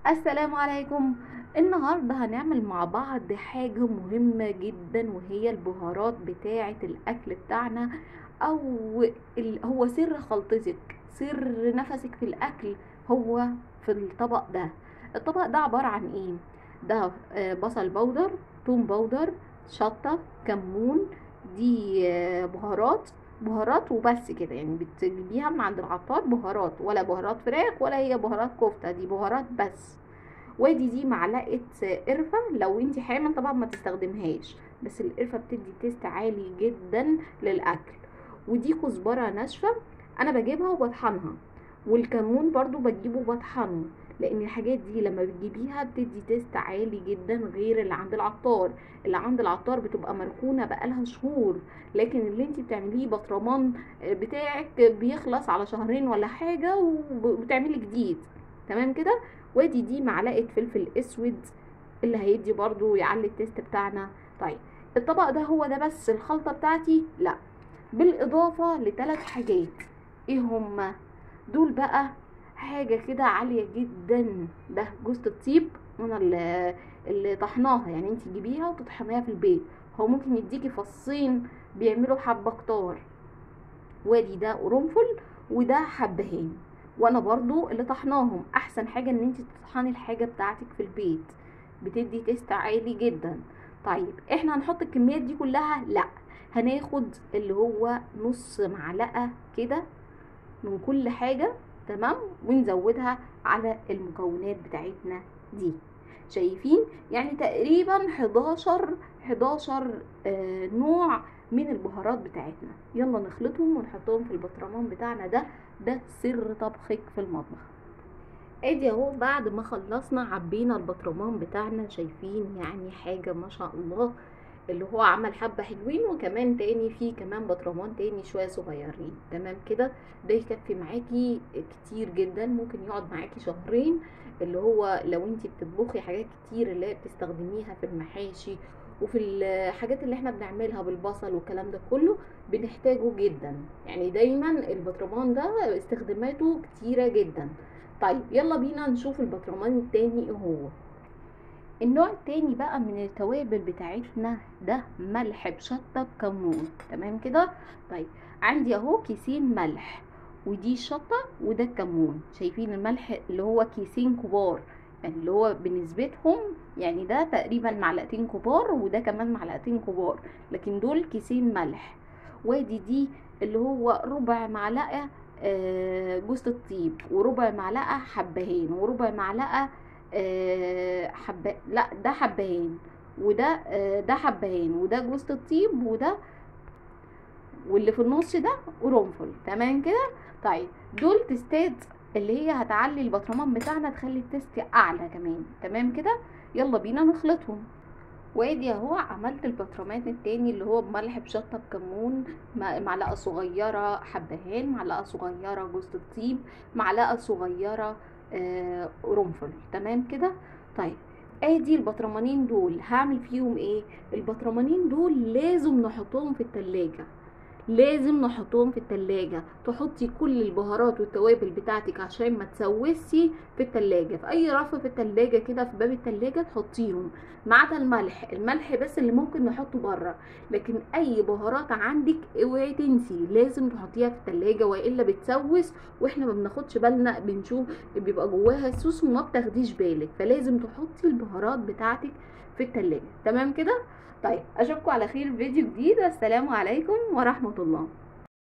السلام عليكم. النهاردة هنعمل مع بعض حاجة مهمة جدا، وهي البهارات بتاعة الأكل بتاعنا، أو هو سر خلطتك، سر نفسك في الأكل. هو في الطبق ده عبارة عن ايه؟ ده بصل بودر، توم بودر، شطة، كمون. دي بهارات وبس كده، يعني بتجيبيها من عند العطار بهارات، ولا بهارات فراخ ولا هي بهارات كفتة، دي بهارات بس. وادي دي معلقه قرفه، لو انت حامل طبعا ما تستخدمهاش، بس القرفه بتدي تيست عالي جدا للاكل. ودي كزبره ناشفه، انا بجيبها وبطحنها. والكمون برضو بجيبه وبطحنه، لان الحاجات دي لما بتجيبيها بتدي تيست عالي جدا غير اللي عند العطار. اللي عند العطار بتبقى مركونه بقالها شهور، لكن اللي انت بتعمليه بطرمان بتاعك بيخلص على شهرين ولا حاجه وبتعملي جديد. تمام كده. وادي دي معلقه فلفل اسود، اللي هيدي برضو يعلي التيست بتاعنا. طيب، الطبق ده هو ده بس الخلطه بتاعتي؟ لا، بالاضافه لثلاث حاجات. ايه هما دول بقى؟ حاجه كده عاليه جدا، ده جوز الطيب. وانا اللي طحناها، يعني انت تجيبيها وتطحنيها في البيت. هو ممكن يديكي فصين بيعملوا حبه كتار. وادي ده قرنفل، وده حبهان. وانا برضو اللي طحناهم. احسن حاجة ان انت تطحني الحاجة بتاعتك في البيت، بتدي تيست عالي جدا. طيب، احنا هنحط الكميات دي كلها؟ لا، هناخد اللي هو نص معلقة كده من كل حاجة. تمام، ونزودها على المكونات بتاعتنا دي. شايفين؟ يعني تقريبا 11 نوع من البهارات بتاعتنا. يلا نخلطهم ونحطهم في البطرمان بتاعنا ده سر طبخك في المطبخ. ادي اهو بعد ما خلصنا عبينا البطرمان بتاعنا. شايفين؟ يعني حاجة ما شاء الله. اللي هو عمل حبة حلوين، وكمان تاني في كمان بطرمان تاني شوية صغيرين. تمام كده. ده يكفي معاكي كتير جدا، ممكن يقعد معاكي شهرين. اللي هو لو انتي بتطبخي حاجات كتير اللي هي بتستخدميها في المحاشي وفي الحاجات اللي احنا بنعملها بالبصل والكلام ده كله، بنحتاجه جدا. يعني دايما البطرمان ده استخداماته كتيرة جدا. طيب، يلا بينا نشوف البطرمان التاني ايه هو. النوع التاني بقى من التوابل بتاعتنا، ده ملح بشطة بكمون. تمام كده. طيب، عندي اهو كيسين ملح، ودي شطة وده كمون. شايفين الملح اللي هو كيسين كبار، يعني اللي هو بنسبتهم، يعني ده تقريبا معلقتين كبار وده كمان معلقتين كبار، لكن دول كيسين ملح. وادي دي اللي هو ربع معلقة جوز الطيب، وربع معلقة حبهان، وربع معلقة لا، ده حبهان، وده ده حبهان، وده جوز الطيب، وده واللي في النص ده قرنفل. تمام كده. طيب، دول تستات اللي هي هتعلي البطرمان بتاعنا، تخلي التست اعلى كمان. تمام كده. يلا بينا نخلطهم. وادي اهو عملت البطرمان التاني اللي هو بملح بشطه بكمون، معلقه صغيره حبهان، معلقه صغيره جوز الطيب، معلقه صغيره قرنفل. تمام كده. طيب، ادي البطرمانين دول هعمل فيهم ايه؟ البطرمانين دول لازم نحطهم في التلاجة. لازم نحطهم في التلاجة. تحطي كل البهارات والتوابل بتاعتك عشان ما تسوسي في التلاجة، في اي رف في التلاجة كده، في باب التلاجة تحطيهم. ما عدا الملح بس اللي ممكن نحطه بره. لكن اي بهارات عندك اوعي تنسي لازم تحطيها في التلاجة، والا بتسوس واحنا ما بناخدش بالنا، بنشوف بيبقى جواها الصوص وما بتاخديش بالك. فلازم تحطي البهارات بتاعتك في التلاجة. تمام كده. طيب، اشوفكم على خير في فيديو جديد، والسلام عليكم ورحمة الله.